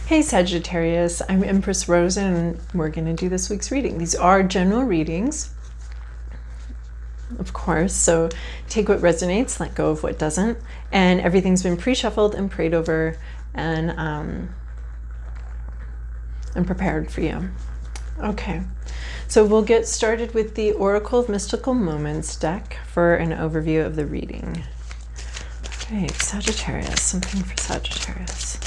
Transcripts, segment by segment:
Hey Sagittarius, I'm Empress Rose and we're going to do this week's reading. These are general readings, of course, so take what resonates, let go of what doesn't, and everything's been pre-shuffled and prayed over and prepared for you. Okay, so we'll get started with the Oracle of Mystical Moments deck for an overview of the reading. Okay, Sagittarius, something for Sagittarius.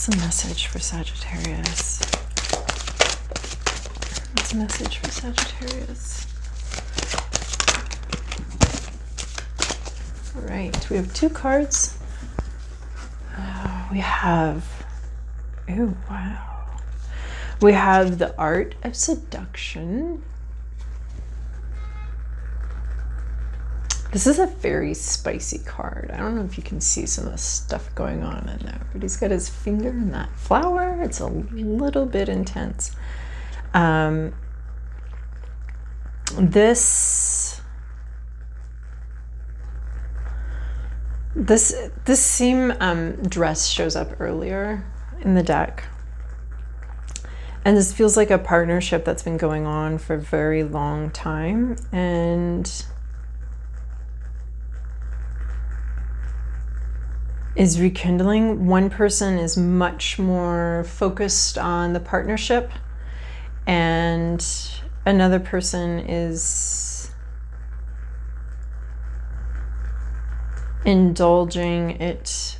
What's the message for Sagittarius? What's the message for Sagittarius? All right, we have two cards. We have, oh wow. We have the Art of Seduction. This is a very spicy card. I don't know if you can see some of the stuff going on in there, but he's got his finger in that flower. It's a little bit intense. This same dress shows up earlier in the deck. And this feels like a partnership that's been going on for a very long time. And is rekindling. One person is much more focused on the partnership, and another person is indulging it.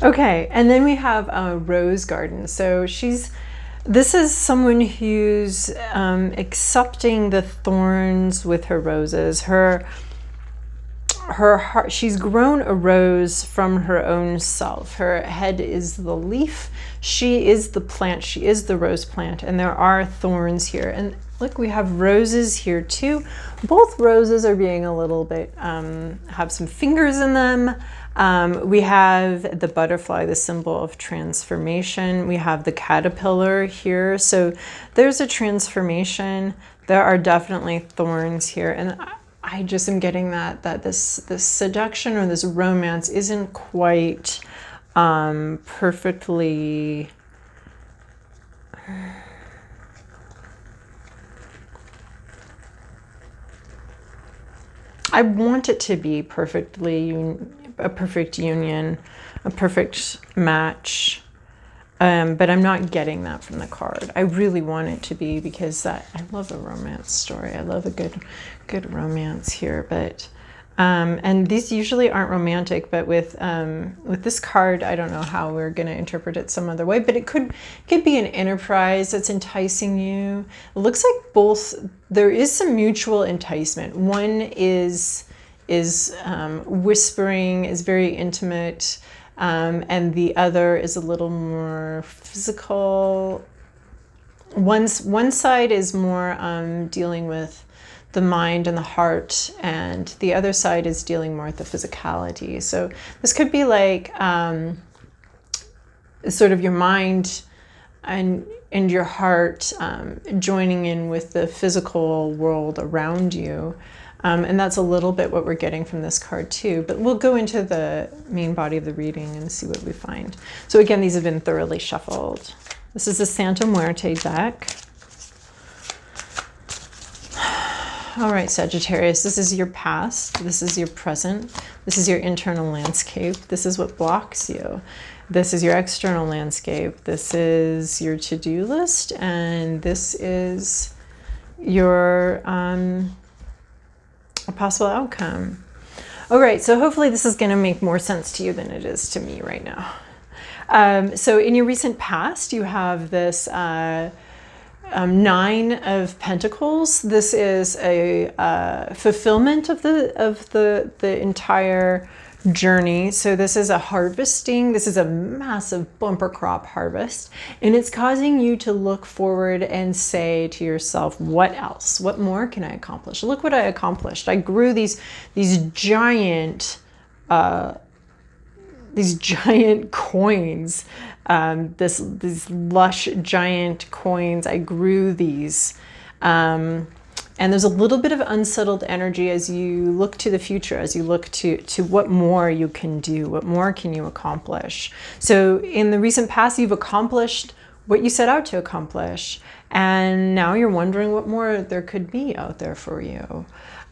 Okay, and then we have a rose garden. So this is someone who's accepting the thorns with her roses. Her heart, she's grown a rose from her own self. Her head is the leaf. She is the plant. She is the rose plant. And there are thorns here. And look, we have roses here too. Both roses are being a little bit, have some fingers in them. We have the butterfly, the symbol of transformation. We have the caterpillar here. So there's a transformation. There are definitely thorns here. And I just am getting that this seduction or this romance isn't quite perfectly... I want it to be perfectly a perfect union, a perfect match, but I'm not getting that from the card. I really want it to be, because I love a romance story. I love a good romance here, but and these usually aren't romantic, but with this card, I don't know how we're going to interpret it some other way, but it could be an enterprise that's enticing you. It looks like both, there is some mutual enticement. One is whispering, is very intimate, and the other is a little more physical. One side is more dealing with the mind and the heart, and the other side is dealing more with the physicality. So this could be like sort of your mind and your heart joining in with the physical world around you. And that's a little bit what we're getting from this card too. But we'll go into the main body of the reading and see what we find. So again, these have been thoroughly shuffled. This is the Santa Muerte deck. All right, Sagittarius, this is your past. This is your present. This is your internal landscape. This is what blocks you. This is your external landscape. This is your to-do list. And this is your... a possible outcome. All right, so hopefully this is going to make more sense to you than it is to me right now. So in your recent past, you have this Nine of Pentacles. This is a fulfillment of the entire journey. So this is a harvesting. This is a massive bumper crop harvest, and it's causing you to look forward and say to yourself, what else? What more can I accomplish? Look what I accomplished. I grew these giant coins these lush giant coins. I grew these. And there's a little bit of unsettled energy as you look to the future, as you look to what more you can do, what more can you accomplish. So in the recent past, you've accomplished what you set out to accomplish. And now you're wondering what more there could be out there for you.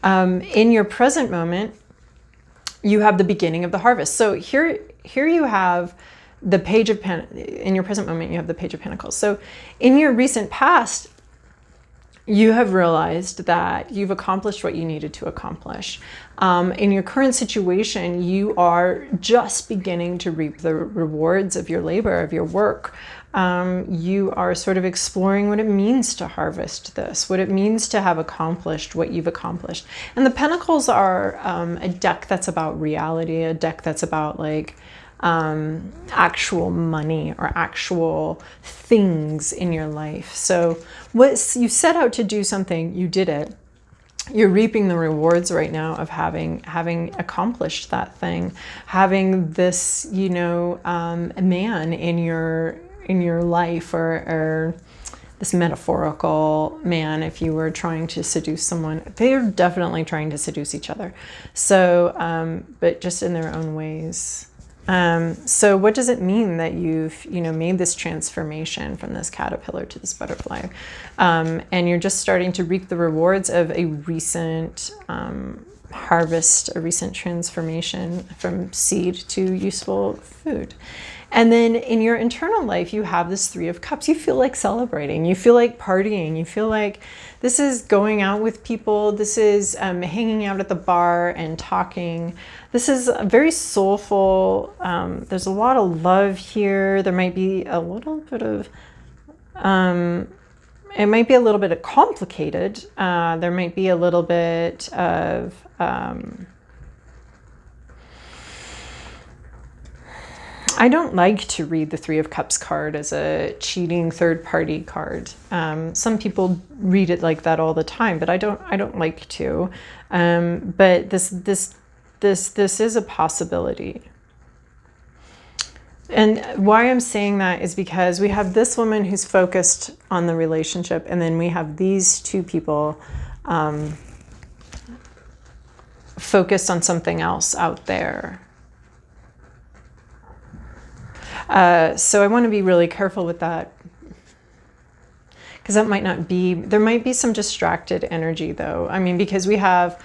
In your present moment, you have the beginning of the harvest. So here you have the Page of Pentacles. In your present moment, you have the Page of Pentacles. So in your recent past, you have realized that you've accomplished what you needed to accomplish. In your current situation, you are just beginning to reap the rewards of your labor, of your work. You are sort of exploring what it means to harvest this, what it means to have accomplished what you've accomplished. And the Pentacles are a deck that's about reality, a deck that's about like actual money or actual things in your life. So what you set out to do something, you did it. You're reaping the rewards right now of having accomplished that thing, having this, you know, a man in your life, or this metaphorical man, if you were trying to seduce someone. They're definitely trying to seduce each other. So, but just in their own ways. So what does it mean that you've, you know, made this transformation from this caterpillar to this butterfly? And you're just starting to reap the rewards of a recent harvest, a recent transformation from seed to useful food. And then in your internal life, you have this Three of Cups. You feel like celebrating. You feel like partying. You feel like this is going out with people. This is hanging out at the bar and talking. This is very soulful. There's a lot of love here. There might be a little bit of, it might be a little bit complicated. There might be a little bit of, I don't like to read the Three of Cups card as a cheating third-party card. Some people read it like that all the time, but I don't like to. But this is a possibility. And why I'm saying that is because we have this woman who's focused on the relationship, and then we have these two people focused on something else out there. So I want to be really careful with that, because that might not be, there might be some distracted energy though. I mean, because we have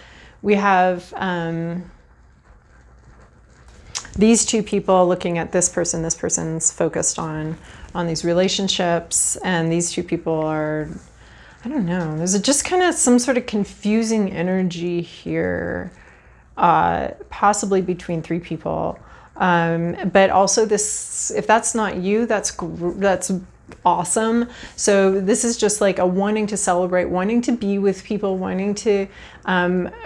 these two people looking at this person's focused on these relationships, and these two people are, I don't know, there's just kind of some sort of confusing energy here, possibly between three people. But also this, if that's not you, that's awesome. So this is just like a wanting to celebrate, wanting to be with people, wanting to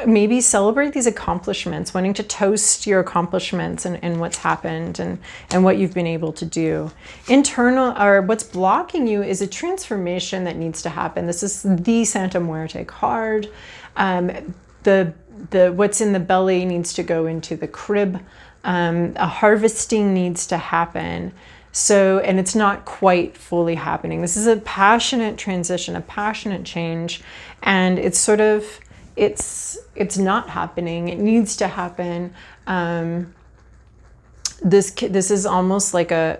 maybe celebrate these accomplishments, wanting to toast your accomplishments and what's happened and what you've been able to do. Internal, or what's blocking you, is a transformation that needs to happen. This is the Santa Muerte card. The what's in the belly needs to go into the crib. A harvesting needs to happen. So, and it's not quite fully happening. This is a passionate transition, a passionate change, and it's sort of, it's not happening. It needs to happen. This is almost like a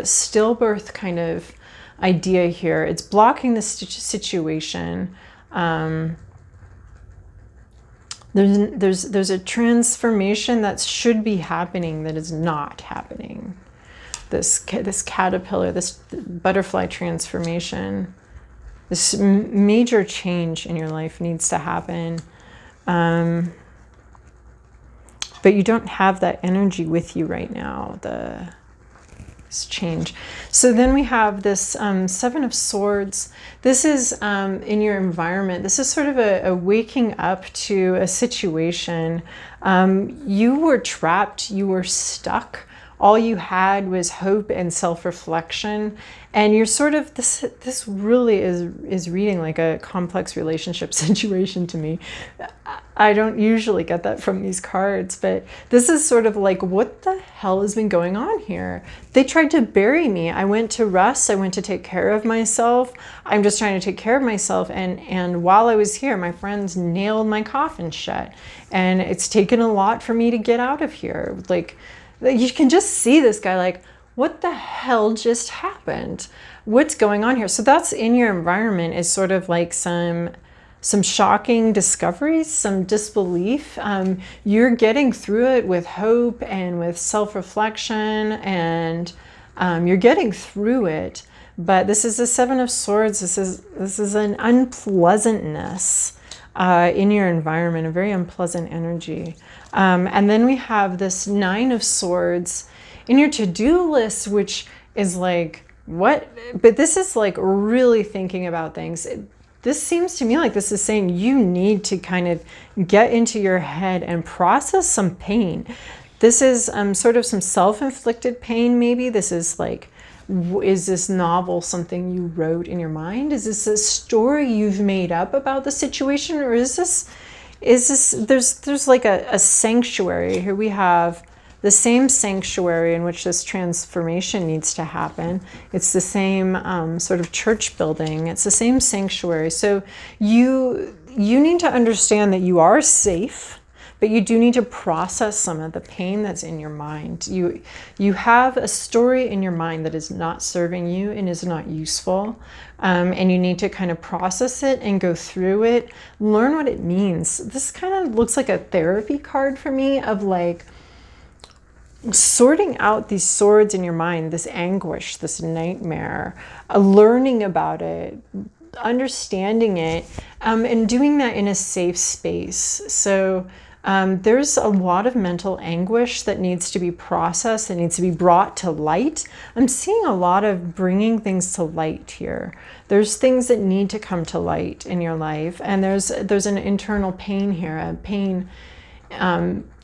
stillbirth kind of idea here. It's blocking the situation. There's a transformation that should be happening that is not happening. This caterpillar, this butterfly transformation, this major change in your life needs to happen. But you don't have that energy with you right now, this change. So then we have this Seven of Swords. This is in your environment. This is sort of a waking up to a situation. You were trapped, you were stuck, all you had was hope and self-reflection, and you're sort of, this really is reading like a complex relationship situation to me. I don't usually get that from these cards, but this is sort of like, what the hell has been going on here? They tried to bury me. I went to rest. I went to take care of myself. I'm just trying to take care of myself. And while I was here, my friends nailed my coffin shut. And it's taken a lot for me to get out of here. Like, you can just see this guy like, what the hell just happened? What's going on here? So that's in your environment, is sort of like some shocking discoveries, some disbelief. You're getting through it with hope and with self-reflection, and you're getting through it. But this is the Seven of Swords. This is an unpleasantness in your environment, a very unpleasant energy. And then we have this Nine of Swords in your to-do list, which is like, what? But this is like really thinking about things. This seems to me like this is saying you need to kind of get into your head and process some pain. This is sort of some self-inflicted pain, maybe. This is like, is this novel something you wrote in your mind? Is this a story you've made up about the situation? Or is this, there's like a sanctuary. Here we have the same sanctuary in which this transformation needs to happen. It's the same sort of church building. It's the same sanctuary. So you need to understand that you are safe, but you do need to process some of the pain that's in your mind. You have a story in your mind that is not serving you and is not useful. And you need to kind of process it and go through it, learn what it means. This kind of looks like a therapy card for me, of like, sorting out these swords in your mind, this anguish, this nightmare, learning about it, understanding it, and doing that in a safe space. So there's a lot of mental anguish that needs to be processed, that needs to be brought to light. I'm seeing a lot of bringing things to light here. There's things that need to come to light in your life, and there's an internal pain here, a pain.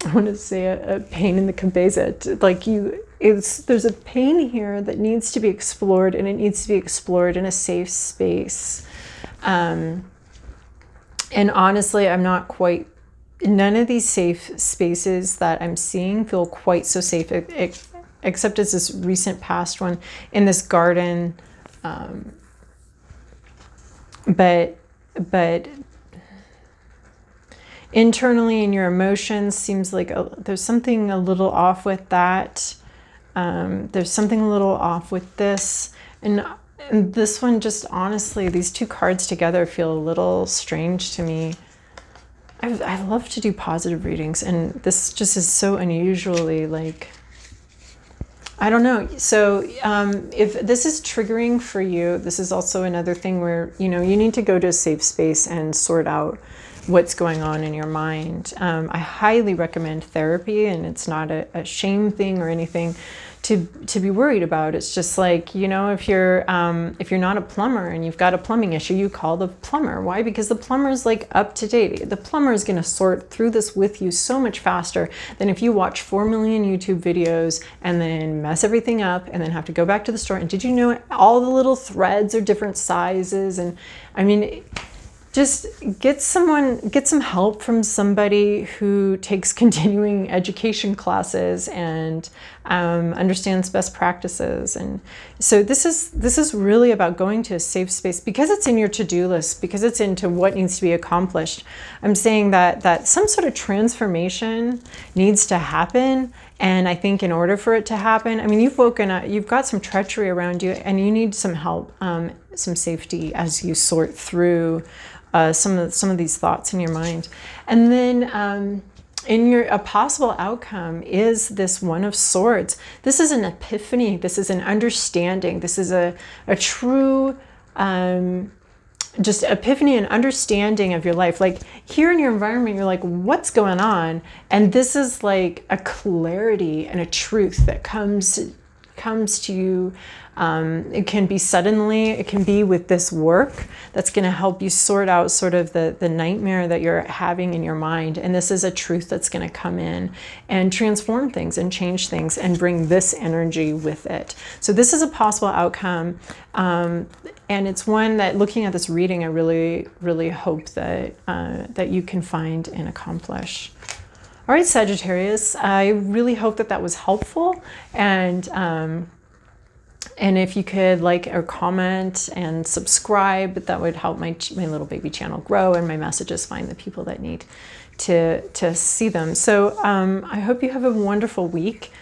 I want to say a pain in the cabeza. Like there's a pain here that needs to be explored, and it needs to be explored in a safe space. And honestly, I'm not quite, none of these safe spaces that I'm seeing feel quite so safe, except as this recent past one in this garden. But internally in your emotions, seems like there's something a little off with that. There's something a little off with this. And this one, just honestly, these two cards together feel a little strange to me. I love to do positive readings, and this just is so unusually like, I don't know. So if this is triggering for you, this is also another thing where, you need to go to a safe space and sort out what's going on in your mind. I highly recommend therapy, and it's not a shame thing or anything to be worried about. It's just like, if you're not a plumber and you've got a plumbing issue, you call the plumber. Why? Because the plumber is like up to date. The plumber is going to sort through this with you so much faster than if you watch 4 million YouTube videos and then mess everything up and then have to go back to the store. And did you know all the little threads are different sizes? And I mean, just get some help from somebody who takes continuing education classes and understands best practices. And so this is really about going to a safe space, because it's in your to-do list, because it's into what needs to be accomplished. I'm saying that some sort of transformation needs to happen. And I think in order for it to happen, I mean, you've got some treachery around you, and you need some help, some safety as you sort through some of these thoughts in your mind. And then a possible outcome is this One of Swords. This is an epiphany. This is an understanding. This is a true just epiphany and understanding of your life. Like, here in your environment, you're like, what's going on? And this is like a clarity and a truth that comes comes to you. It can be suddenly, it can be with this work that's going to help you sort out sort of the nightmare that you're having in your mind. And this is a truth that's going to come in and transform things and change things and bring this energy with it. So this is a possible outcome. And it's one that, looking at this reading, I really, really hope that, that you can find and accomplish. All right, Sagittarius, I really hope that that was helpful. And if you could like or comment and subscribe, that would help my little baby channel grow and my messages find the people that need to see them. So I hope you have a wonderful week.